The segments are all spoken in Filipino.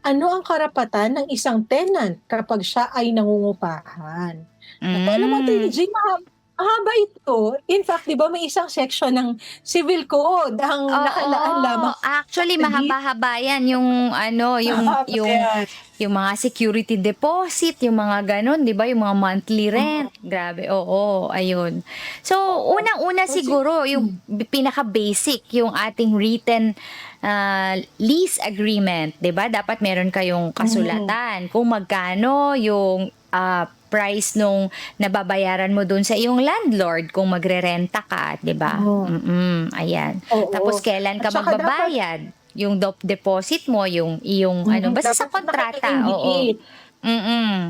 ano ang karapatan ng isang tenant kapag siya ay nangungupahan? Naku, alam mo Attorney Hmm. Jay, mahaba ito. In fact, 'di ba may isang section ng Civil Code ang Oo, nakalaan lamang sa actually dali. mahaba-haba yan yung ano, yung Mahaba yung yan. yung mga security deposit, yung mga gano'n, 'di ba, yung mga monthly Mm, rent, grabe, oo, ayun. So, oo. unang-una So siguro yung hmm, pinaka-basic, yung ating written, lease agreement, 'di ba? Dapat meron kayong mm. kasulatan kung magkano yung, price nung nababayaran mo dun sa iyong landlord kung magrerenta ka, 'di ba? Hmm, Ayan. Tapos oo. kailan At ka saka dapat magbabayad, yung deposit mo, yung iyong ano, basta sa dapat kontrata, oo. naka-indicate. Mm.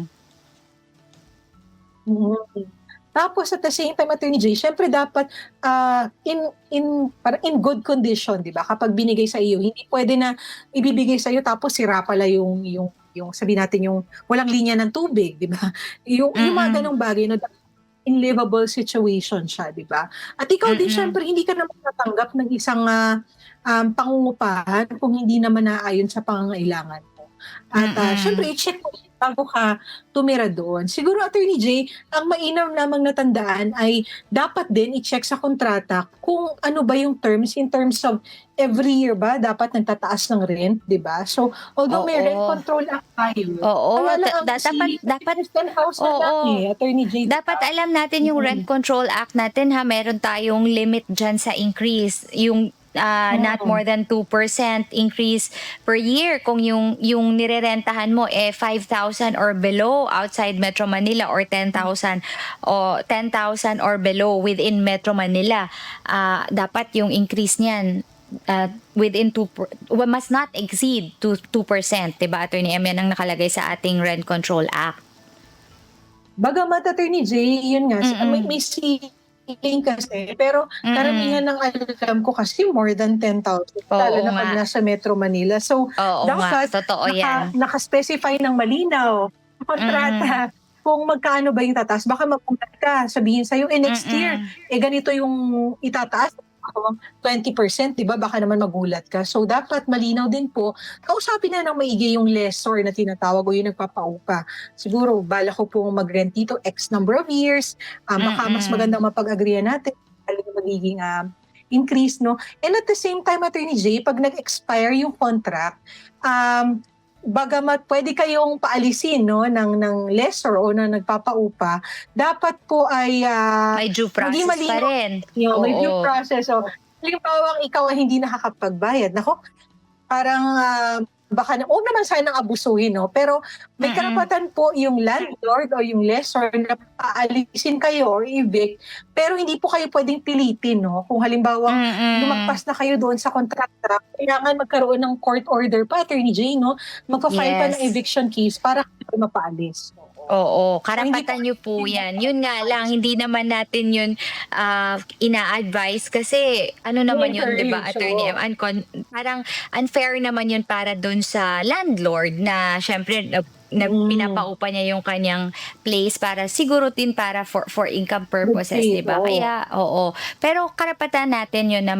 Mm. Tapos at the same time, Attorney Jay, siyempre dapat, parang in good condition, 'di ba? Kapag binigay sa iyo, hindi puwede na ibibigay sa iyo tapos sira pala yung sabihin natin yung walang linya ng tubig, 'di ba? Yung mga Mm. gano'ng bagay na in livable situation siya, 'di ba? At ikaw din Mm. siyempre hindi ka naman tatanggap ng isang, pangungupahan kung hindi naman naaayon sa pangangailangan mo. At, siyempre Mm. i-check mo rin bago ka tumira doon. Siguro Attorney Jay, ang mainam lamang na tandaan ay dapat din i-check sa kontrata kung ano ba yung terms in terms of every year ba dapat nagtataas ng rent, 'di ba? So, although may rent Oo. control act tayo, Oo, kaya lang da ang da dapat si dapat Kristen House na lang, oo. Attorney Jay, 'di Dapat ba? alam natin yung Rent Mm, Control Act natin, ha, meron tayong limit diyan sa increase, yung, not mm, more than 2% increase per year kung yung nirerentahan mo, 5,000 or below outside Metro Manila, or 10,000 or below within Metro Manila. Dapat yung increase niyan, within must not exceed to 2%, 'di ba, Attorney M? Yan ang nakalagay sa ating Rent Control Act. Bagamat Attorney Jay, yun nga may Mm. ceiling kasi, pero karamihan Mm. ng alam ko kasi more than 10,000 lalo Oo na 'pag nga. nasa Metro Manila. So, Oo nga, dapat totoo 'yan. naka-specify ng malinaw sa Mm. kontrata kung magkano ba yung tataas. Baka magulat ka, sabihin sa'yo, next year, Mm. ganito yung itataas, ako 20%, 'di ba? Baka naman magulat ka. So, dapat malinaw din po, kausapin na ng maigi yung lessor na tinatawag o yung nagpapaupa. Siguro balak ko pong mag-rent dito X number of years, baka mas Mm. magandang mapag-agreean natin lalo na magiging, increase 'no. And at the same time, Attorney Jay, 'pag nag-expire yung contract, um, bagamat puwede kayong paalisin 'no ng lessor o ng nagpapaupa, dapat po ay, May due maging process pa malinaw rin. may due Oo. process. So, halimbawang ikaw ay hindi nakakapagbayad, naku, parang, baka na 'wag naman sanang abusuhin 'no, pero may Mm. karapatan po yung landlord o yung lessor na paalisin kayo or evict, pero hindi po kayo puwedeng pilitin 'no. Kung halimbawang Mm. lumagpas na kayo doon sa kontrata, kailangan magkaroon ng court order pa, Attorney Jay 'no, magfa-file pa ng Yes. eviction case para kayo mapaalis, oo. Oo, So hindi po karapatan niyo po kayo 'yan. Yun nga lang, hindi naman natin yun, ina-advice kasi ano naman yun, 'di ba, i-encourage, Attorney M, oo. parang unfair naman yun para dun sa landlord na siyempre Mm, pinapaupa niya yung kanyang place para siguro din para for income good purposes, 'di faith, ba? oo. Kaya oo. Pero karapatan natin yun na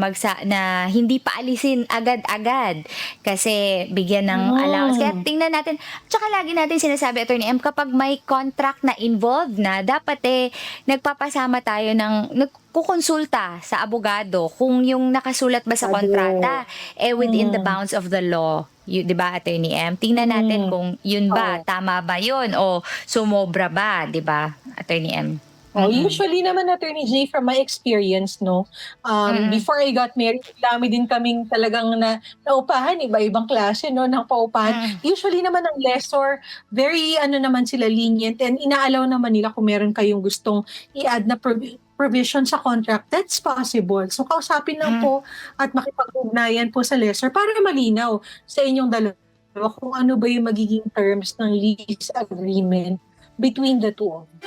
hindi paalisin agad-agad kasi bigyan ng allowance. Kaya Hmm, tingnan natin, tsaka lagi natin sinasabi, Attorney M, kapag may contract na involved na, dapat nagpapasama tayo nagkukonsulta sa abogado kung yung nakasulat ba sa ado. kontrata, within the Hmm, bounds of the law. 'Di ba, Attorney M? Tingnan natin hmm, kung yun ba, oo. tama ba yun o sumobra ba, 'di ba, Attorney M? Oh, Mm. usually naman Attorney J, from my experience 'no, Mm. before I got married, dami din kaming talagang naupahan, iba-ibang klase 'no ng paupahan. Mm. Usually naman ang lessor, very ano naman sila, lenient, and ina-allow naman nila kung meron kayong gustong i-add na provision sa contract, that's possible. So kausapin lang Mm. po at makipag-ugnayan po sa lessor para malinaw sa inyong dalawa kung ano ba yung magiging terms ng lease agreement between the two of you.